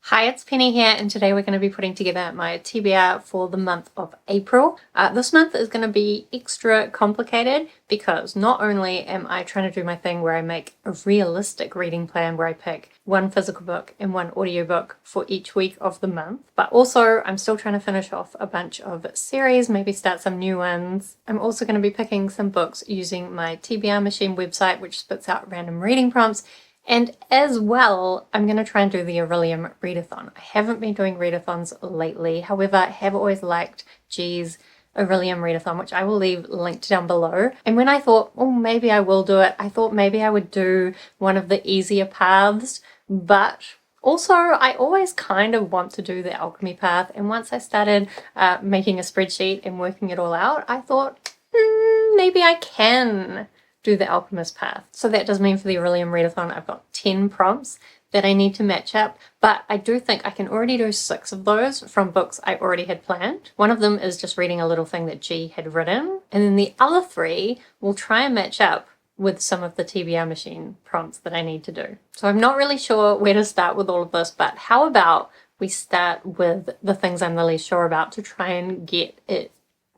Hi, it's Penny here, and today we're going to be putting together my TBR for the month of April. This month is going to be extra complicated because not only am I trying to do my thing where I make a realistic reading plan where I pick one physical book and one audiobook for each week of the month, but also I'm still trying to finish off a bunch of series, maybe start some new ones. I'm also going to be picking some books using my TBR Machine website, which spits out random reading prompts. And as well, I'm going to try and do the Orillium readathon. I haven't been doing readathons lately. However, I have always liked G's Orillium readathon, which I will leave linked down below. And when I thought, oh, maybe I will do it, I thought maybe I would do one of the easier paths. But also, I always kind of want to do the alchemy path. And once I started making a spreadsheet and working it all out, I thought, maybe I can do the alchemist path. So that does mean for the Orillium readathon, I've got 10 prompts that I need to match up, but I do think I can already do 6 of those from books I already had planned. One of them is just reading a little thing that G had written, and then the other 3 will try and match up with some of the TBR Machine prompts that I need to do. So I'm not really sure where to start with all of this, but how about we start with the things I'm the least sure about to try and get it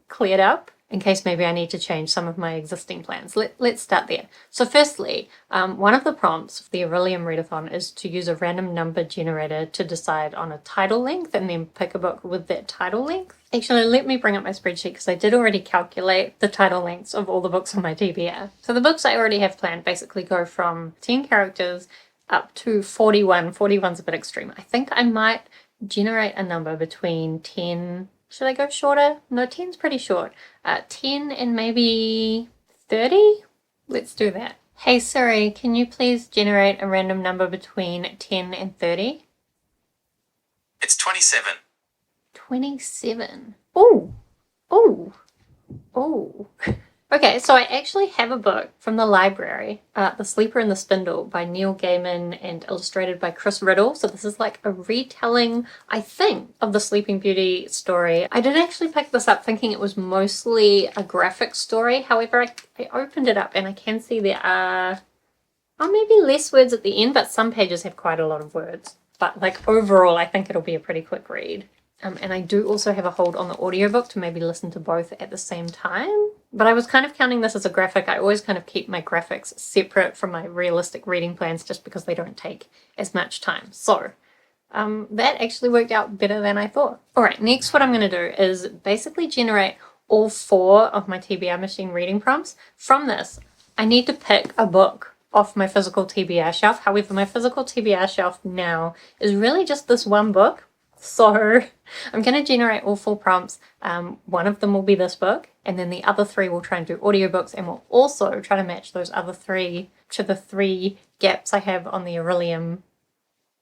cleared up, in case maybe I need to change some of my existing plans. Let's start there. So firstly, one of the prompts for the Orillium readathon is to use a random number generator to decide on a title length and then pick a book with that title length. Actually, let me bring up my spreadsheet because I did already calculate the title lengths of all the books on my TBR. So the books I already have planned basically go from 10 characters up to 41. 41's a bit extreme. I think I might generate a number between 10. Should I go shorter? No, 10's pretty short. 10 and maybe 30? Let's do that. Hey Siri, can you please generate a random number between 10 and 30? It's 27. 27. Oh, oh, oh. Okay, so I actually have a book from the library, The Sleeper and the Spindle by Neil Gaiman and illustrated by Chris Riddle. So this is like a retelling, I think, of the Sleeping Beauty story. I did actually pick this up thinking it was mostly a graphic story. However, I opened it up and I can see there are maybe less words at the end, but some pages have quite a lot of words. But like overall, I think it'll be a pretty quick read. And I do also have a hold on the audiobook to maybe listen to both at the same time. But I was kind of counting this as a graphic. I always kind of keep my graphics separate from my realistic reading plans just because they don't take as much time. So that actually worked out better than I thought. All right, next what I'm going to do is basically generate all 4 of my TBR Machine reading prompts. From this, I need to pick a book off my physical TBR shelf. However, my physical TBR shelf now is really just this one book. So I'm going to generate all 4 prompts. One of them will be this book, and then the other 3 will try and do audiobooks, and we'll also try to match those other 3 to the 3 gaps I have on the Orillium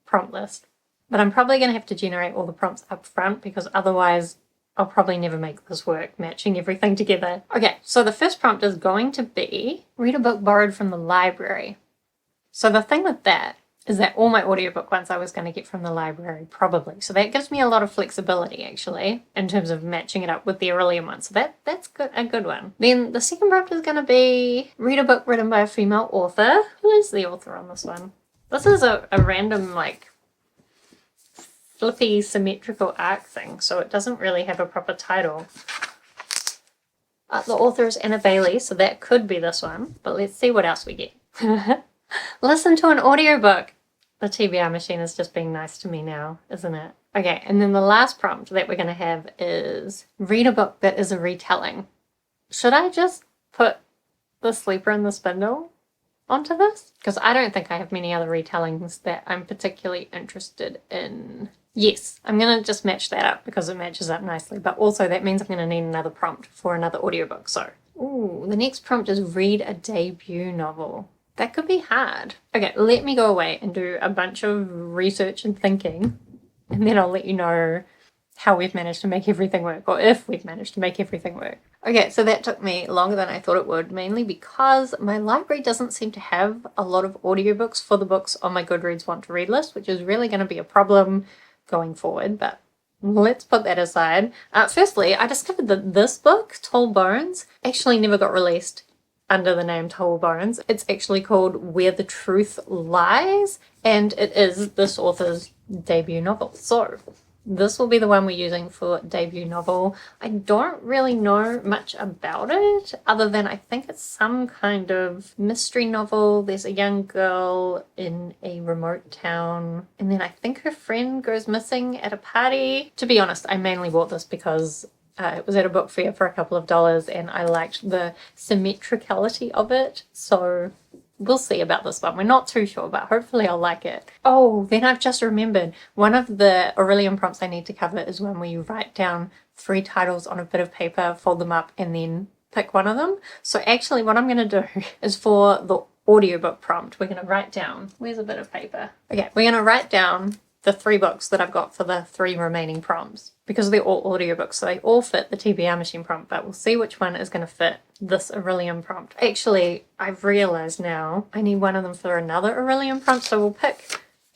prompt list. But I'm probably going to have to generate all the prompts up front because otherwise I'll probably never make this work, matching everything together. Okay, so the first prompt is going to be read a book borrowed from the library. So the thing with that is that all my audiobook ones I was going to get from the library, probably. So that gives me a lot of flexibility, actually, in terms of matching it up with the Orillium one. So that's good, a good one. Then the second prompt is going to be read a book written by a female author. Who is the author on this one? This is a random, like, flippy symmetrical arc thing, so it doesn't really have a proper title. The author is Anna Bailey, so that could be this one. But let's see what else we get. Listen to an audiobook. The TBR Machine is just being nice to me now, isn't it? Okay, and then the last prompt that we're going to have is read a book that is a retelling. Should I just put The Sleeper and the Spindle onto this? Because I don't think I have many other retellings that I'm particularly interested in. Yes, I'm going to just match that up because it matches up nicely, but also that means I'm going to need another prompt for another audiobook. So, the next prompt is read a debut novel. That could be hard. Okay, let me go away and do a bunch of research and thinking, and then I'll let you know how we've managed to make everything work, or if we've managed to make everything work. Okay, so that took me longer than I thought it would, mainly because my library doesn't seem to have a lot of audiobooks for the books on my Goodreads Want to Read list, which is really going to be a problem going forward, but let's put that aside. Firstly, I discovered that this book, Tall Bones, actually never got released under the name Tall Bones. It's actually called Where the Truth Lies, and it is this author's debut novel. So this will be the one we're using for debut novel. I don't really know much about it other than I think it's some kind of mystery novel. There's a young girl in a remote town, and then I think her friend goes missing at a party. To be honest, I mainly bought this because it was at a book fair for a couple of dollars and I liked the symmetricality of it. So we'll see about this one. We're not too sure, but hopefully I'll like it. Oh, then I've just remembered one of the Orillium prompts I need to cover is one where you write down 3 titles on a bit of paper, fold them up, and then pick one of them. So actually what I'm going to do is for the audiobook prompt, we're going to write down, where's a bit of paper? Okay, we're going to write down the 3 books that I've got for the 3 remaining prompts because they're all audiobooks, so they all fit the TBR Machine prompt, but we'll see which one is going to fit this Orillium prompt. Actually, I've realized now I need one of them for another Orillium prompt, so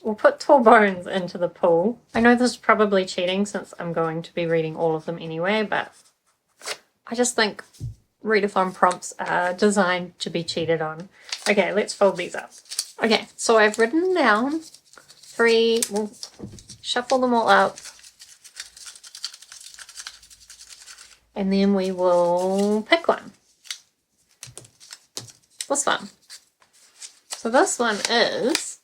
we'll put Tall Bones into the pool. I know this is probably cheating since I'm going to be reading all of them anyway, but I just think readathon prompts are designed to be cheated on. Okay, let's fold these up. Okay, so I've written down 3, we'll shuffle them all up, and then we will pick one. This one. So this one is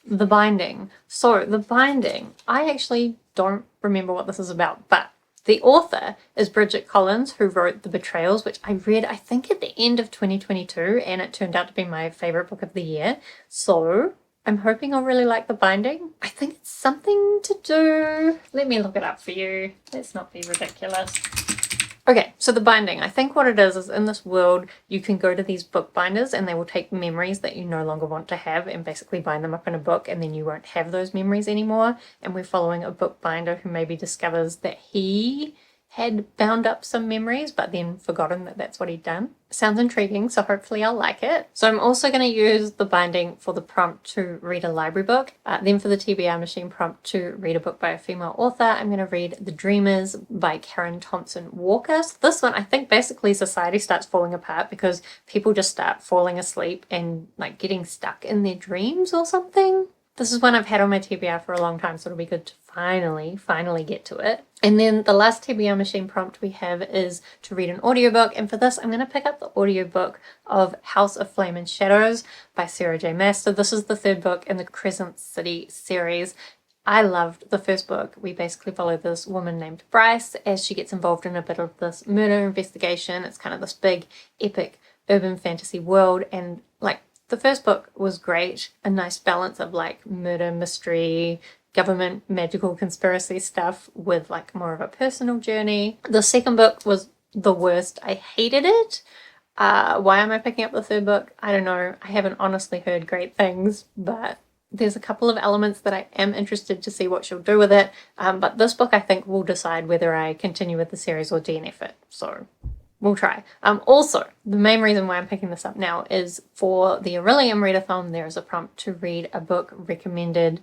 The Binding. So The Binding, I actually don't remember what this is about, but the author is Bridget Collins, who wrote The Betrayals, which I read, I think, at the end of 2022, and it turned out to be my favorite book of the year. So I'm hoping I'll really like The Binding. I think it's something to do... Let me look it up for you. Let's not be ridiculous. Okay, so The Binding, I think what it is in this world, you can go to these book binders and they will take memories that you no longer want to have and basically bind them up in a book, and then you won't have those memories anymore. And we're following a book binder who maybe discovers that he had bound up some memories but then forgotten that that's what he'd done. Sounds intriguing, so hopefully I'll like it. So I'm also going to use The Binding for the prompt to read a library book. Then for the TBR Machine prompt to read a book by a female author, I'm going to read The Dreamers by Karen Thompson Walker. So this one, I think basically society starts falling apart because people just start falling asleep and like getting stuck in their dreams or something. This is one I've had on my TBR for a long time, so it'll be good to finally get to it. And then the last TBR Machine prompt we have is to read an audiobook, and for this I'm going to pick up the audiobook of House of Flame and Shadows by Sarah J. Maas. So this is the 3rd book in the Crescent City series. I loved the 1st book. We basically follow this woman named Bryce as she gets involved in a bit of this murder investigation. It's kind of this big, epic, urban fantasy world, and like the 1st book was great, a nice balance of like murder, mystery, government, magical conspiracy stuff with like more of a personal journey. The 2nd book was the worst. I hated it. Why am I picking up the 3rd book? I don't know. I haven't honestly heard great things, but there's a couple of elements that I am interested to see what she'll do with it. But this book I think will decide whether I continue with the series or DNF it. So we'll try. Also, the main reason why I'm picking this up now is for the Orillium Readathon, there is a prompt to read a book recommended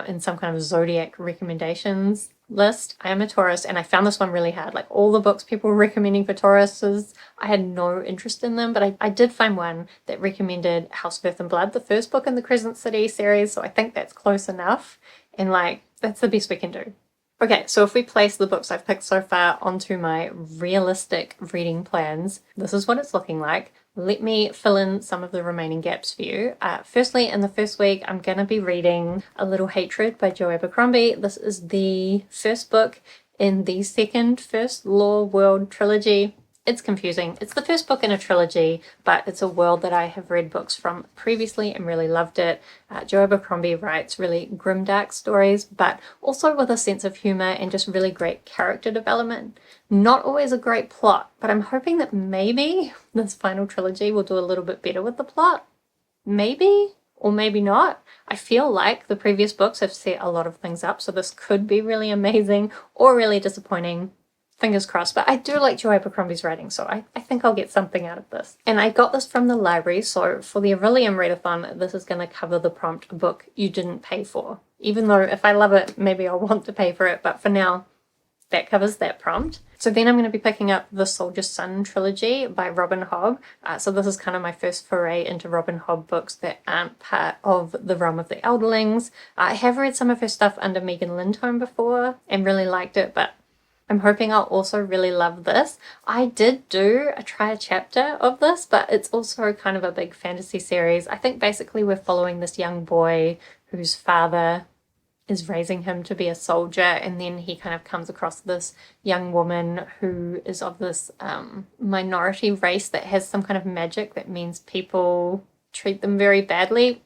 in some kind of zodiac recommendations list. I am a Taurus and I found this one really hard. Like all the books people were recommending for Tauruses, I had no interest in them, but I did find one that recommended House of Earth and Blood, the 1st book in the Crescent City series, so I think that's close enough, and like that's the best we can do. Okay, so if we place the books I've picked so far onto my realistic reading plans, this is what it's looking like. Let me fill in some of the remaining gaps for you. Firstly, in the 1st week, I'm going to be reading A Little Hatred by Joe Abercrombie. This is the 1st book in the 2nd First Law World trilogy. It's confusing. It's the 1st book in a trilogy, but it's a world that I have read books from previously and really loved it. Joe Abercrombie writes really grimdark stories, but also with a sense of humor and just really great character development. Not always a great plot, but I'm hoping that maybe this final trilogy will do a little bit better with the plot. Maybe, or maybe not. I feel like the previous books have set a lot of things up, so this could be really amazing or really disappointing. Fingers crossed, but I do like Joe Abercrombie's writing, so I think I'll get something out of this. And I got this from the library, so for the Orillium Readathon, this is going to cover the prompt book you didn't pay for. Even though if I love it, maybe I'll want to pay for it, but for now, that covers that prompt. So then I'm going to be picking up the Soldier Son trilogy by Robin Hobb. So this is kind of my first foray into Robin Hobb books that aren't part of the realm of the Elderlings. I have read some of her stuff under Megan Lindholm before and really liked it, but I'm hoping I'll also really love this. I did try a chapter of this, but it's also kind of a big fantasy series. I think basically we're following this young boy whose father is raising him to be a soldier, and then he kind of comes across this young woman who is of this minority race that has some kind of magic that means people treat them very badly.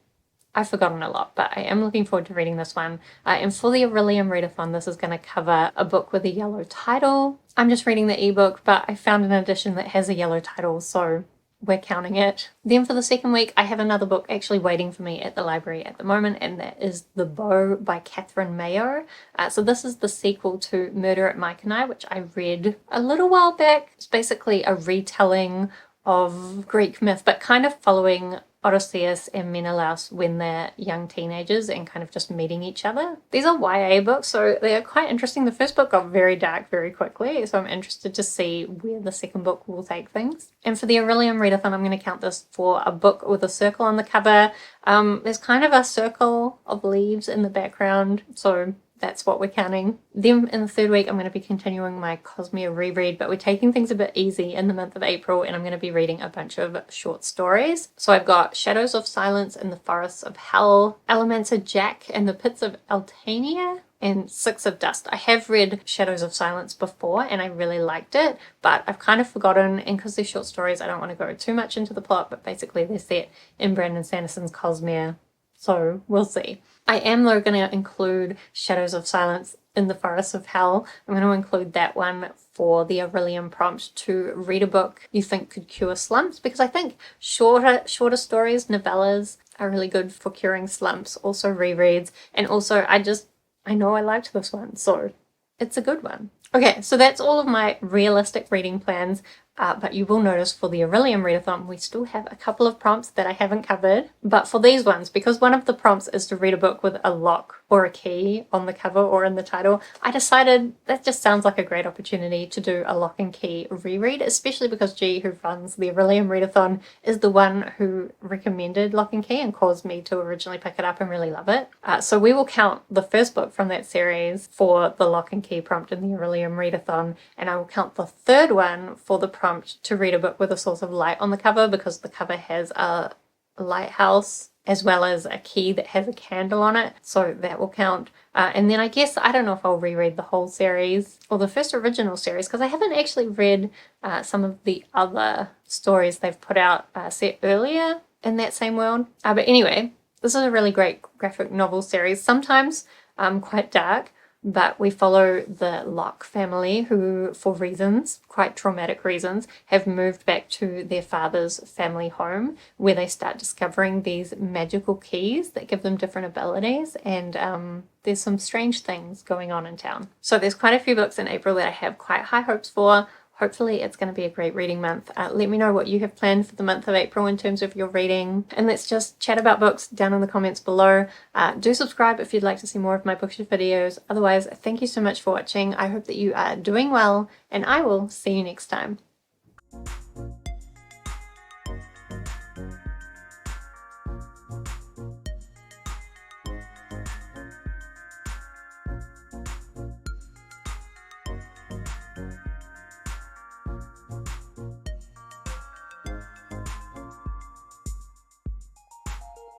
I've forgotten a lot, but I am looking forward to reading this one. And for the Orillium readathon, this is going to cover a book with a yellow title. I'm just reading the ebook, but I found an edition that has a yellow title, so we're counting it. Then for the second week, I have another book actually waiting for me at the library at the moment, and that is The Bow by Catherine Mayo. So this is the sequel to Murder at Mike and I, which I read a little while back. It's basically a retelling of Greek myth, but kind of following Odysseus and Menelaus when they're young teenagers and kind of just meeting each other. These are YA books, so they're quite interesting. The first book got very dark very quickly, so I'm interested to see where the second book will take things. And for the Orillium readathon, I'm going to count this for a book with a circle on the cover. There's kind of a circle of leaves in the background, so that's what we're counting. Then in the third week, I'm going to be continuing my Cosmere reread, but we're taking things a bit easy in the month of April, and I'm going to be reading a bunch of short stories. So I've got Shadows of Silence in the Forests of Hell, Elementor Jack and the Pits of Eltania, and Six of Dust. I have read Shadows of Silence before and I really liked it, but I've kind of forgotten, and because they're short stories, I don't want to go too much into the plot, but basically they're set in Brandon Sanderson's Cosmere, so we'll see. I am though going to include Shadows of Silence in the Forests of Hell. I'm going to include that one for the Orillium prompt to read a book you think could cure slumps, because I think shorter stories, novellas, are really good for curing slumps, also rereads, and also I know I liked this one, so it's a good one. Okay, so that's all of my realistic reading plans. But you will notice for the Orillium readathon, we still have a couple of prompts that I haven't covered. But for these ones, because one of the prompts is to read a book with a lock or a key on the cover or in the title, I decided that just sounds like a great opportunity to do a lock and key reread, especially because G, who runs the Orillium readathon, is the one who recommended Lock and Key and caused me to originally pick it up and really love it. So we will count the first book from that series for the Lock and Key prompt in the Orillium readathon, and I will count the third one for the prompt to read a book with a source of light on the cover, because the cover has a lighthouse as well as a key that has a candle on it, so that will count. And then I guess, I don't know if I'll reread the whole series or the first original series, because I haven't actually read some of the other stories they've put out set earlier in that same world. But anyway, this is a really great graphic novel series, sometimes quite dark, but we follow the Locke family who, for reasons, quite traumatic reasons, have moved back to their father's family home, where they start discovering these magical keys that give them different abilities, and there's some strange things going on in town. So there's quite a few books in April that I have quite high hopes for. Hopefully it's going to be a great reading month. Let me know what you have planned for the month of April in terms of your reading, and let's just chat about books down in the comments below. Do subscribe if you'd like to see more of my bookshelf videos. Otherwise, thank you so much for watching. I hope that you are doing well, and I will see you next time.